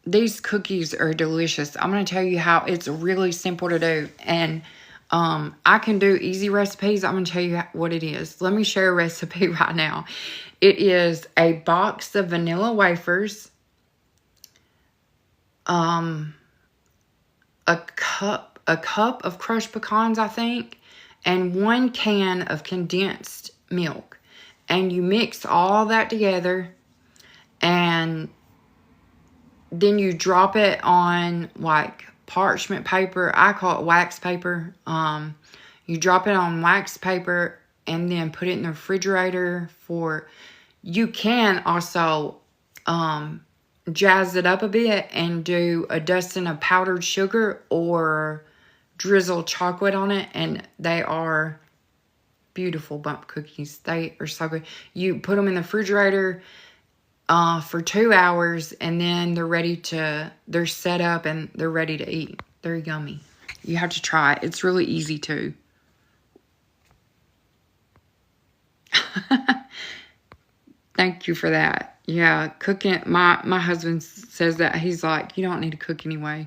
These cookies are delicious. I'm going to tell you how it's really simple to do. And I can do easy recipes. I'm going to tell you what it is. Let me share a recipe right now. It is a box of vanilla wafers, a cup of crushed pecans, I think, and 1 can of condensed milk. And you mix all that together, and then you drop it on like parchment paper. I call it wax paper. You drop it on wax paper and then put it in the refrigerator for, you can also jazz it up a bit and do a dusting of powdered sugar or drizzle chocolate on it, and they are beautiful bump cookies. They are so good. You put them in the refrigerator for 2 hours, and then they're set up and they're ready to eat. They're yummy. You have to try it. It's really easy too. Thank you for that. Yeah, cooking. My husband says that. He's like, you don't need to cook anyway.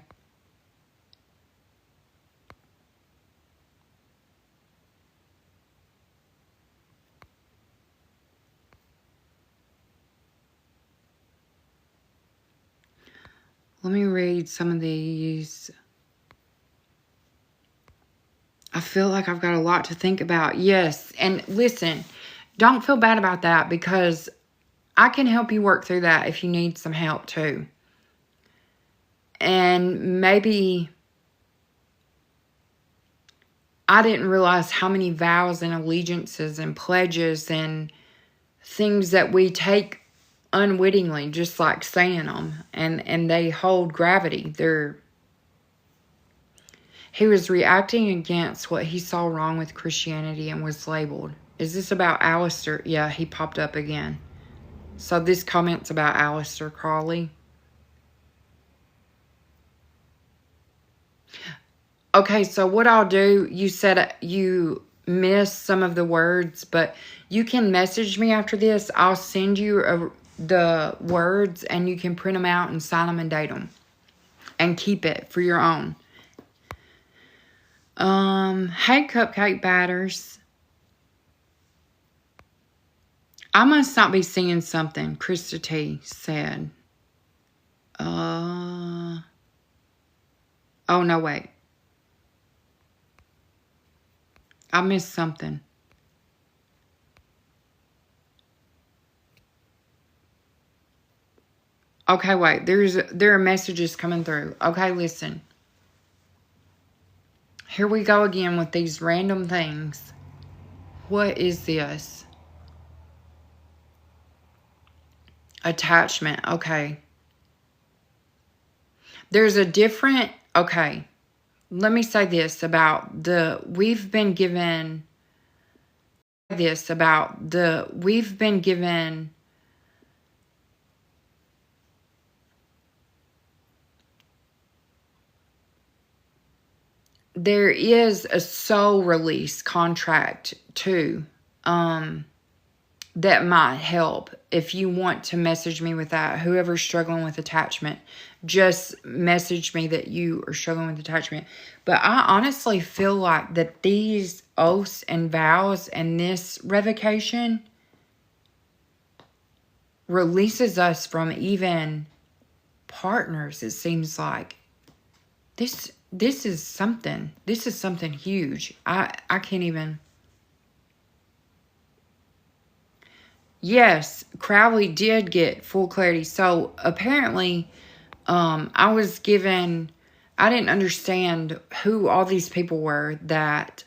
Let me read some of these. I feel like I've got a lot to think about. Yes, and listen, don't feel bad about that, because I can help you work through that if you need some help too. And maybe I didn't realize how many vows and allegiances and pledges and things that we take unwittingly, just like saying them, and they hold gravity. He was reacting against what he saw wrong with Christianity and was labeled. Is this about Alistair? Yeah, he popped up again. So this comment's about Alistair Crawley. Okay, so what I'll do, you said you missed some of the words, but you can message me after this. I'll send you the words, and you can print them out and sign them and date them. And keep it for your own. Hey, cupcake batters. I must not be seeing something, Krista T said. Oh, no, wait. I missed something. Okay, wait. There are messages coming through. Okay, listen. Here we go again with these random things. What is this? Attachment. Okay. There's a different... Okay. Let me say this about we've been given... There is a soul release contract too, that might help. If you want to message me with that, whoever's struggling with attachment, just message me that you are struggling with attachment. But I honestly feel like that these oaths and vows and this revocation releases us from even partners, it seems like. This is something. This is something huge. I can't even... Yes, Crowley did get full clarity. So apparently, I was given... I didn't understand who all these people were that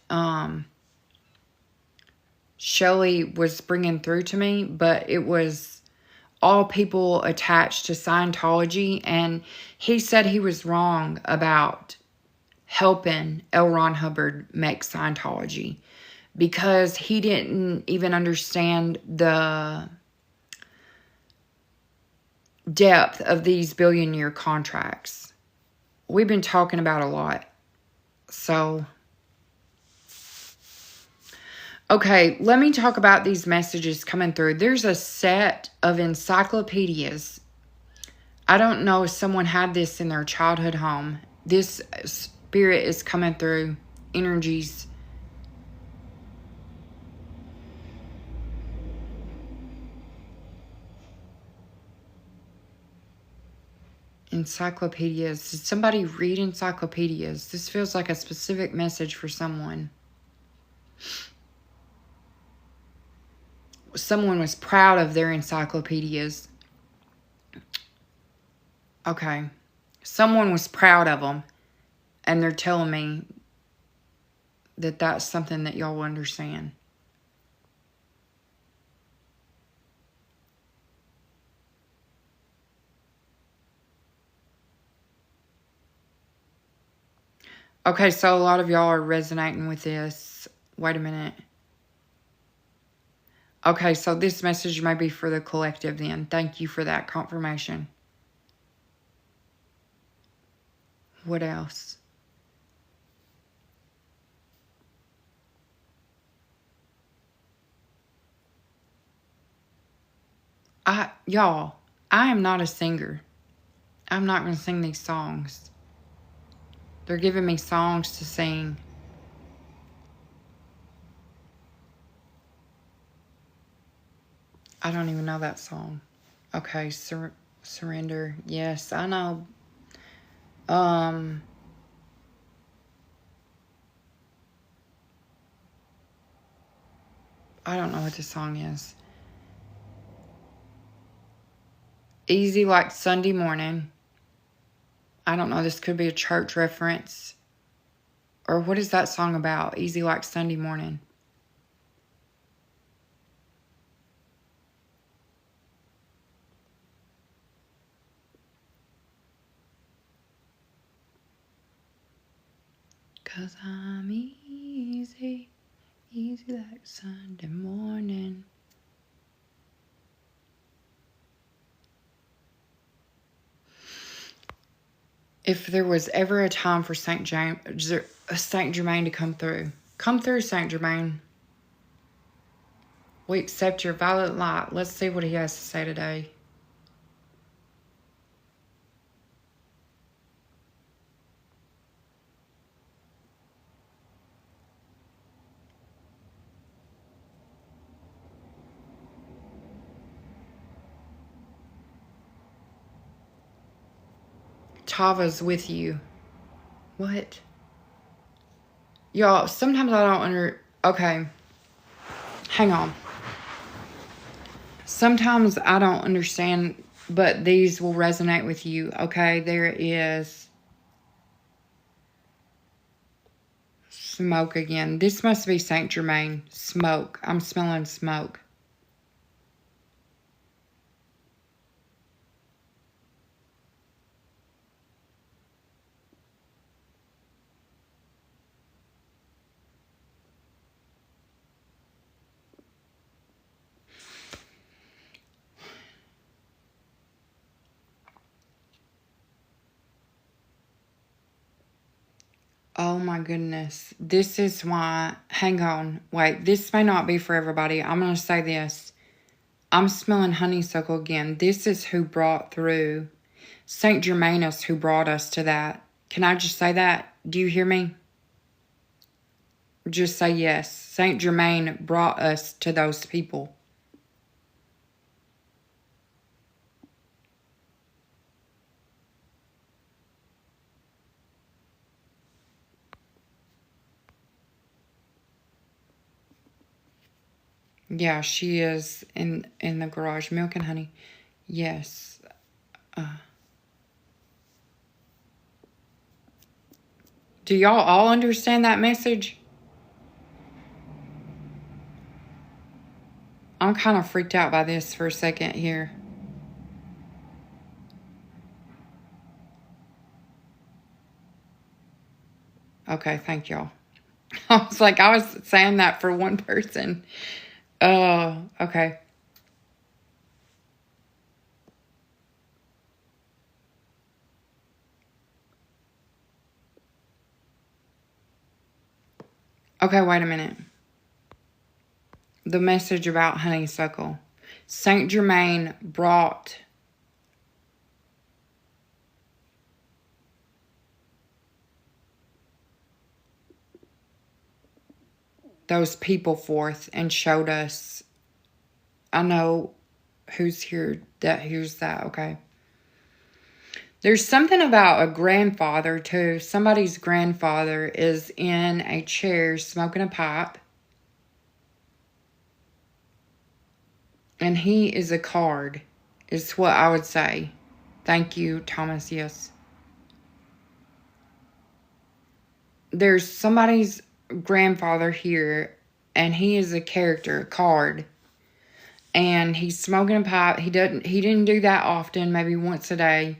Shelley was bringing through to me, but it was all people attached to Scientology, and he said he was wrong about helping L. Ron Hubbard make Scientology, because he didn't even understand the depth of these billion-year contracts. We've been talking about a lot. So, okay, let me talk about these messages coming through. There's a set of encyclopedias. I don't know if someone had this in their childhood home. This spirit is coming through. energies. Encyclopedias. Did somebody read encyclopedias? This feels like a specific message for someone. Someone was proud of their encyclopedias. Okay. Someone was proud of them. And they're telling me that that's something that y'all understand. Okay, so a lot of y'all are resonating with this. Wait a minute. Okay, so this message may be for the collective then. Thank you for that confirmation. What else? Y'all, I am not a singer. I'm not going to sing these songs. They're giving me songs to sing. I don't even know that song. Okay, surrender. Yes, I know. I don't know what the song is. Easy like Sunday morning. I don't know. This could be a church reference. Or what is that song about? Easy like Sunday morning. Cause I'm easy, easy like Sunday morning. If there was ever a time for Saint Germain to come through, Saint Germain. We accept your violet light. Let's see what he has to say today. Tava's with you. What? Y'all, sometimes I don't okay. Hang on. Sometimes I don't understand, but these will resonate with you. Okay, there is smoke again. This must be Saint Germain. Smoke. I'm smelling smoke. Oh my goodness. This is why. Hang on. Wait. This may not be for everybody. I'm going to say this. I'm smelling honeysuckle again. This is who brought through. Saint Germanus who brought us to that. Can I just say that? Do you hear me? Just say yes. Saint Germain brought us to those people. Yeah, she is in the garage. Milk and honey. Yes. Do y'all all understand that message? I'm kind of freaked out by this for a second here. Okay, thank y'all. I was like, I was saying that for one person. Oh, okay. Okay, wait a minute. The message about honeysuckle. Saint Germain brought those people forth and showed us. I know who's here that hears that, okay? There's something about a grandfather, too. Somebody's grandfather is in a chair smoking a pipe. And he is a card, is what I would say. Thank you, Thomas, yes. There's somebody's grandfather here, and he is a character, a card. And he's smoking a pipe. He didn't do that often, maybe once a day.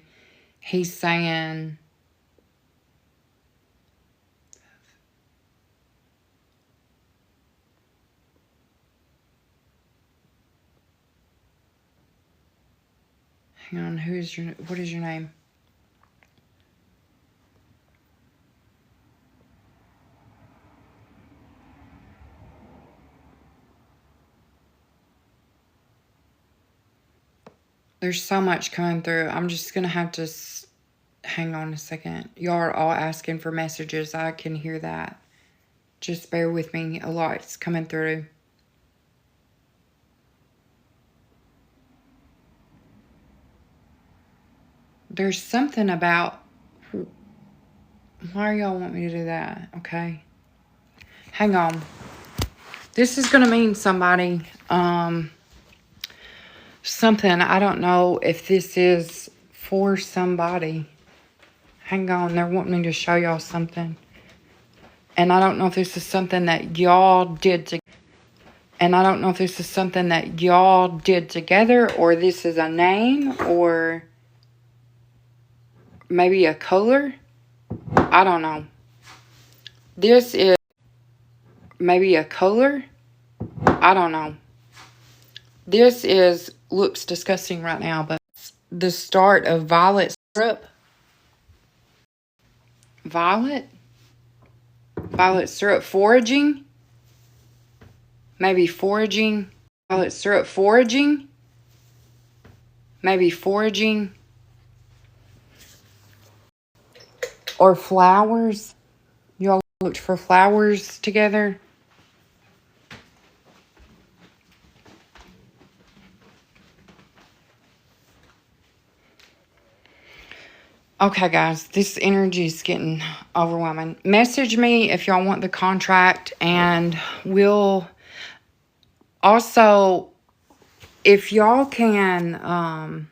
He's saying, hang on, what is your name? There's so much coming through. I'm just going to have to hang on a second. Y'all are all asking for messages. I can hear that. Just bear with me. A lot's coming through. There's something about... Why y'all want me to do that? Okay. Hang on. This is going to mean somebody... something. I don't know if this is for somebody. Hang on. They're wanting me to show y'all something. And I don't know if this is something that y'all did together. And I don't know if this is something that y'all did together, or this is a name, or maybe a color. I don't know. This is maybe a color. I don't know. This looks disgusting right now, but the start of violet syrup. Violet syrup foraging. Maybe foraging. Violet syrup foraging. Maybe foraging. Or flowers. Y'all looked for flowers together. Okay, guys, this energy is getting overwhelming. Message me if y'all want the contract, and we'll also, if y'all can,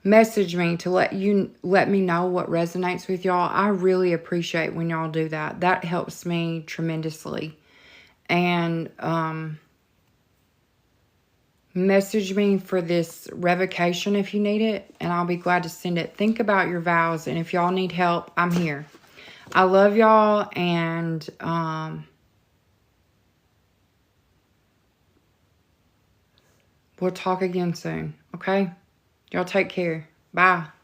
message me to let me know what resonates with y'all. I really appreciate when y'all do that. That helps me tremendously. And, message me for this revocation if you need it, and I'll be glad to send it. Think about your vows, and if y'all need help, I'm here. I love y'all, and we'll talk again soon, okay? Y'all take care. Bye.